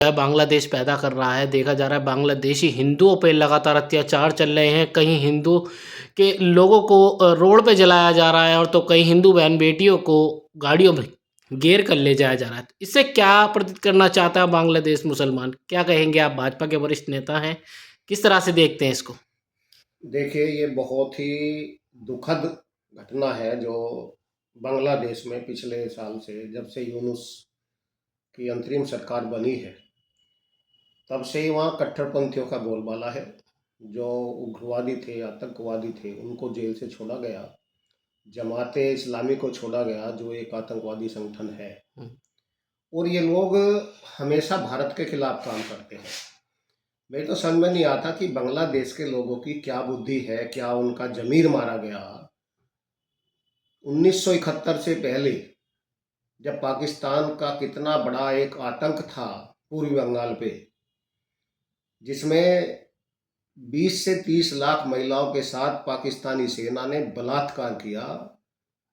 बांग्लादेश पैदा कर रहा है। देखा जा रहा है बांग्लादेशी हिंदुओं पे लगातार अत्याचार चल रहे हैं। कहीं हिंदू के लोगों को रोड पे जलाया जा रहा है और तो कई हिंदू बहन बेटियों को गाड़ियों में घेर कर ले जाया जा रहा है। इससे क्या प्रतीत करना चाहता है बांग्लादेश मुसलमान? क्या कहेंगे आप? भाजपा के वरिष्ठ नेता हैं, किस तरह से देखते हैं इसको? देखिए, ये बहुत ही दुखद घटना है जो बांग्लादेश में पिछले साल से, जब से यूनुस की अंतरिम सरकार बनी है, तब से ही वहाँ कट्टरपंथियों का बोलबाला है। जो उग्रवादी थे, आतंकवादी थे, उनको जेल से छोड़ा गया। जमाते इस्लामी को छोड़ा गया, जो एक आतंकवादी संगठन है। और ये लोग हमेशा भारत के खिलाफ काम करते हैं। मैं तो समझ में नहीं आता कि बांग्लादेश के लोगों की क्या बुद्धि है, क्या उनका जमीर मारा गया। 1971 से पहले जब पाकिस्तान का कितना बड़ा एक आतंक था पूर्वी बंगाल पे, जिसमें 20 से 30 लाख महिलाओं के साथ पाकिस्तानी सेना ने बलात्कार किया,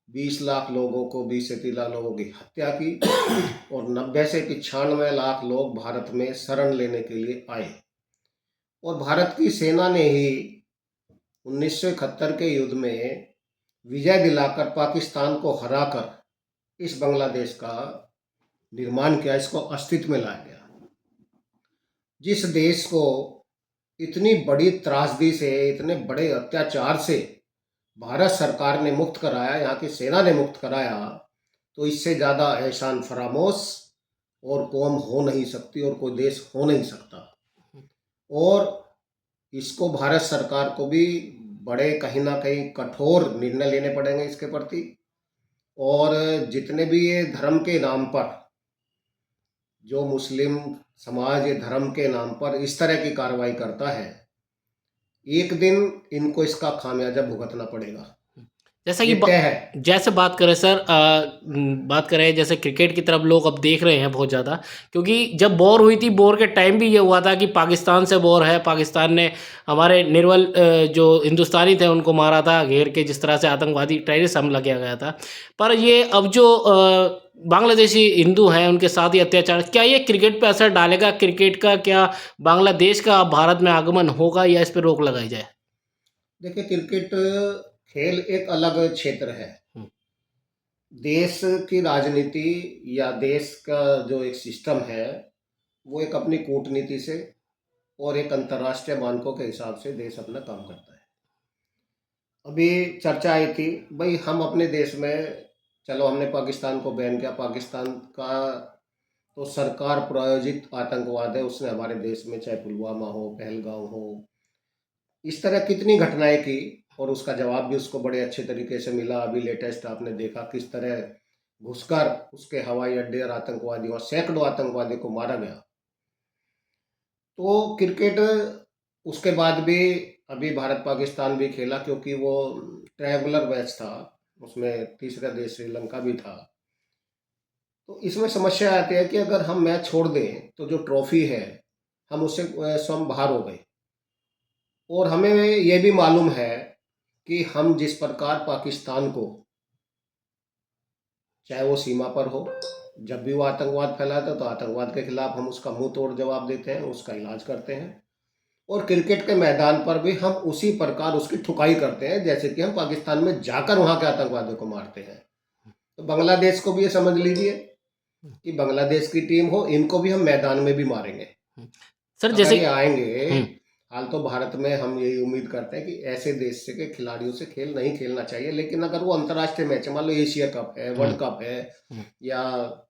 20 लाख लोगों को, 20 से 30 लाख लोगों की हत्या की और 90 से 95 लाख लोग भारत में शरण लेने के लिए आए। और भारत की सेना ने ही 1971 के युद्ध में विजय दिलाकर पाकिस्तान को हराकर इस बांग्लादेश का निर्माण किया, इसको अस्तित्व में लाया गया। जिस देश को इतनी बड़ी त्रासदी से, इतने बड़े अत्याचार से भारत सरकार ने मुक्त कराया, यहाँ की सेना ने मुक्त कराया, तो इससे ज़्यादा एहसान फरामोश और कौम हो नहीं सकती और कोई देश हो नहीं सकता। और इसको भारत सरकार को भी बड़े कहीं ना कहीं कठोर निर्णय लेने पड़ेंगे इसके प्रति। और जितने भी ये धर्म के नाम पर, जो मुस्लिम समाज ये धर्म के नाम पर इस तरह की कार्रवाई करता है, एक दिन इनको इसका खामियाजा भुगतना पड़ेगा, जैसा कि ये तय है। जैसे बात करें सर, बात करें जैसे क्रिकेट की तरफ लोग अब देख रहे हैं बहुत ज़्यादा, क्योंकि जब वॉर हुई थी, वॉर के टाइम भी ये हुआ था कि पाकिस्तान से वॉर है, पाकिस्तान ने हमारे निर्मल जो हिंदुस्तानी थे उनको मारा था घेर के, जिस तरह से आतंकवादी टेररिस्ट हमला किया गया था। पर ये अब जो बांग्लादेशी हिंदू हैं उनके साथ ही अत्याचार, क्या ये क्रिकेट पर असर डालेगा? क्रिकेट का क्या बांग्लादेश का भारत में आगमन होगा या इस पर रोक लगाई जाए? देखिए, क्रिकेट खेल एक अलग क्षेत्र है। हम्म, देश की राजनीति या देश का जो एक सिस्टम है, वो एक अपनी कूटनीति से और एक अंतर्राष्ट्रीय मानकों के हिसाब से देश अपना काम करता है। अभी चर्चा आई थी, भाई हम अपने देश में, चलो हमने पाकिस्तान को बैन किया, पाकिस्तान का तो सरकार प्रायोजित आतंकवाद है, उसने हमारे देश में चाहे पुलवामा हो, पहलगांव हो, इस तरह कितनी घटनाएं की और उसका जवाब भी उसको बड़े अच्छे तरीके से मिला। अभी लेटेस्ट आपने देखा किस तरह घुसकर उसके हवाई अड्डे और आतंकवादियों, सैकड़ों आतंकवादी को मारा गया। तो क्रिकेट उसके बाद भी अभी भारत पाकिस्तान भी खेला, क्योंकि वो ट्रायंगुलर मैच था, उसमें तीसरा देश श्रीलंका भी था। तो इसमें समस्या आती है कि अगर हम मैच छोड़ दें तो जो ट्रॉफी है, हम उससे स्वयं बाहर हो गए। और हमें ये भी मालूम है कि हम जिस प्रकार पाकिस्तान को, चाहे वो सीमा पर हो, जब भी वो आतंकवाद फैलाता है तो आतंकवाद के खिलाफ हम उसका मुंह तोड़ जवाब देते हैं, उसका इलाज करते हैं। और क्रिकेट के मैदान पर भी हम उसी प्रकार उसकी ठुकाई करते हैं, जैसे कि हम पाकिस्तान में जाकर वहाँ के आतंकवादियों को मारते हैं। तो बांग्लादेश को भी ये समझ लीजिए कि बांग्लादेश की टीम हो, इनको भी हम मैदान में भी मारेंगे सर अगर जैसे ये आएंगे। हाल तो भारत में हम यही उम्मीद करते हैं कि ऐसे देश से के खिलाड़ियों से खेल नहीं खेलना चाहिए, लेकिन अगर वो अंतर्राष्ट्रीय मैच है, मान लो एशिया कप है, वर्ल्ड कप है या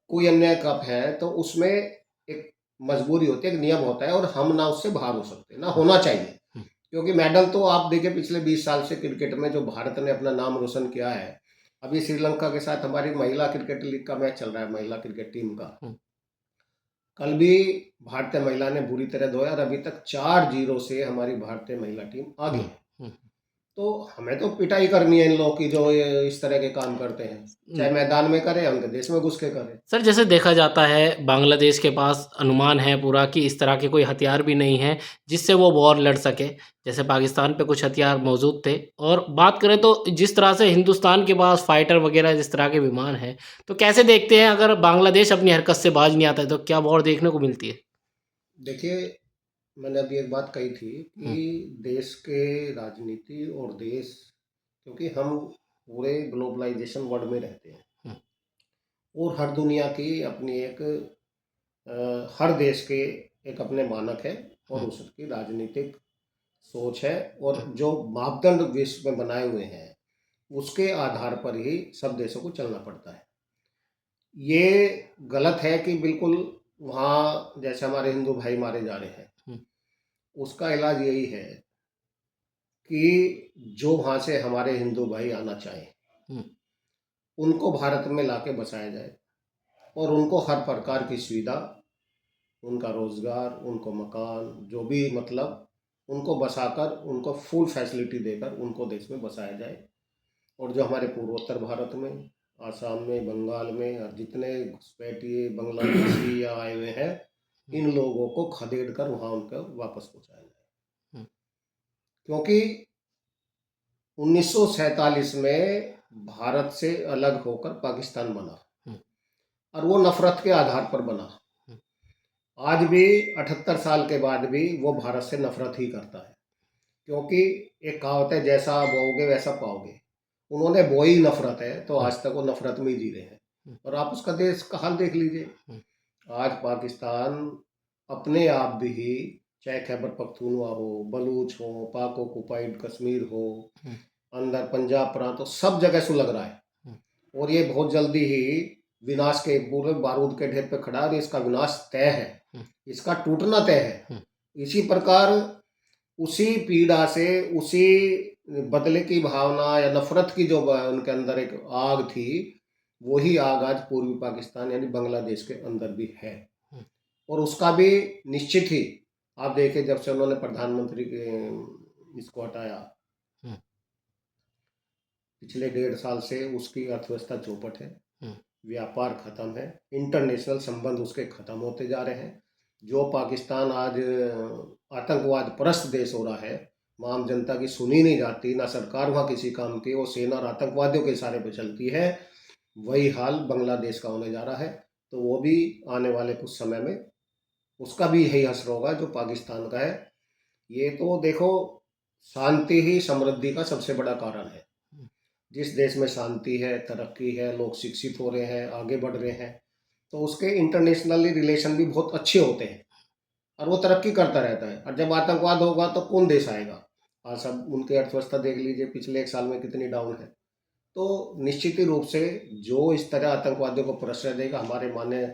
कोई अन्य कप है, तो उसमें एक मजबूरी होती है, एक नियम होता है और हम ना उससे बाहर हो सकते, ना होना चाहिए। क्योंकि मेडल तो आप देखिए पिछले 20 साल से क्रिकेट में जो भारत ने अपना नाम रोशन किया है। अभी श्रीलंका के साथ हमारी महिला क्रिकेट लीग का मैच चल रहा है, महिला क्रिकेट टीम का। कल भी भारतीय महिला ने बुरी तरह धोया और अभी तक 4-0 से हमारी भारतीय महिला टीम आगे है। तो हमें तो पिटाई करनी है इन लोगों की, जो ये इस तरह के काम करते हैं, चाहे मैदान में करें या उनके देश में घुस के करें। सर जैसे देखा जाता है बांग्लादेश के पास अनुमान है पूरा कि इस तरह के कोई हथियार भी नहीं है जिससे वो वॉर लड़ सके, जैसे पाकिस्तान पे कुछ हथियार मौजूद थे। और बात करें तो जिस तरह से हिंदुस्तान के पास फाइटर वगैरह जिस तरह के विमान हैं, तो कैसे देखते हैं अगर बांग्लादेश अपनी हरकत से बाज नहीं आता है तो क्या वॉर देखने को मिलती है? देखिए, मैंने अभी एक बात कही थी हुँ, कि देश के राजनीति और देश, क्योंकि हम पूरे ग्लोबलाइजेशन वर्ल्ड में रहते हैं हुँ, और हर दुनिया की अपनी एक हर देश के एक अपने मानक है और हुँ, उसकी राजनीतिक सोच है और हुँ, जो मापदंड विश्व में बनाए हुए हैं उसके आधार पर ही सब देशों को चलना पड़ता है। ये गलत है कि बिल्कुल वहाँ जैसे हमारे हिंदू भाई मारे जा रहे हैं, हुँ, उसका इलाज यही है कि जो वहाँ से हमारे हिंदू भाई आना चाहें, हुँ, उनको भारत में लाके बसाया जाए और उनको हर प्रकार की सुविधा, उनका रोज़गार, उनको मकान, जो भी मतलब उनको बसाकर उनको फुल फैसिलिटी देकर उनको देश में बसाया जाए। और जो हमारे पूर्वोत्तर भारत में, आसाम में, बंगाल में और जितने घुसपैठिए बांग्लादेशी या आए हुए हैं, हुँ, इन लोगों को खदेड़ कर वहाँ उनको वापस पहुँचाया जाए। हुँ, क्योंकि 1947 में भारत से अलग होकर पाकिस्तान बना हुँ, और वो नफ़रत के आधार पर बना। हुँ, आज भी 78 साल के बाद भी वो भारत से नफ़रत ही करता है। क्योंकि एक कहावत है, जैसा बोओगे वैसा पाओगे। उन्होंने बोई नफ़रत है, तो हुँ, आज तक वो नफ़रत में ही जी रहे हैं। हुँ, और आप उसका देश का हाल देख लीजिए। हुँ, आज पाकिस्तान अपने आप भी, चाहे खैबर पख्तूनवा हो, बलूच हो, पाक ऑक्युपाइड कश्मीर हो, हुँ, अंदर पंजाब प्रांत हो, सब जगह सुलग रहा है। हुँ, और ये बहुत जल्दी ही विनाश के पूरे बारूद के ढेर पे खड़ा है और इसका विनाश तय है, हुँ, इसका टूटना तय है। हुँ, इसी प्रकार उसी पीड़ा से, उसी बदले की भावना या नफ़रत की जो उनके अंदर एक आग थी, वही आग आज पूर्वी पाकिस्तान यानी बांग्लादेश के अंदर भी है। हुँ, और उसका भी निश्चित ही, आप देखिए जब से उन्होंने प्रधानमंत्री के इसको हटाया, हुँ, पिछले 1.5 साल से उसकी अर्थव्यवस्था चौपट है, हुँ, व्यापार खत्म है, इंटरनेशनल संबंध उसके खत्म होते जा रहे हैं। जो पाकिस्तान आज आतंकवाद परस्त देश हो रहा है, वहाँ आम जनता की सुनी नहीं जाती, ना सरकार वहाँ किसी काम की, वो सेना और आतंकवादियों के इशारे पे चलती है। वही हाल बांग्लादेश का होने जा रहा है। तो वो भी आने वाले कुछ समय में उसका भी यही असर होगा जो पाकिस्तान का है। ये तो देखो, शांति ही समृद्धि का सबसे बड़ा कारण है। हुँ, जिस देश में शांति है, तरक्की है, लोग शिक्षित हो रहे हैं, आगे बढ़ रहे हैं, तो उसके इंटरनेशनली रिलेशन भी बहुत अच्छे होते हैं और वो तरक्की करता रहता है। और जब आतंकवाद होगा तो कौन देश आएगा? आज सब उनकी अर्थव्यवस्था देख लीजिए, पिछले 1 साल में कितनी डाउन है। तो निश्चित ही रूप से जो इस तरह आतंकवादियों को प्रश्रय देगा, हमारे माननीय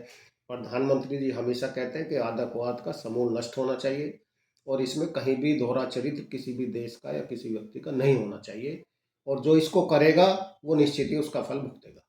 प्रधानमंत्री जी हमेशा कहते हैं कि आतंकवाद का समूल नष्ट होना चाहिए और इसमें कहीं भी दोहरा चरित्र किसी भी देश का या किसी व्यक्ति का नहीं होना चाहिए और जो इसको करेगा वो निश्चित ही उसका फल भुगतेगा।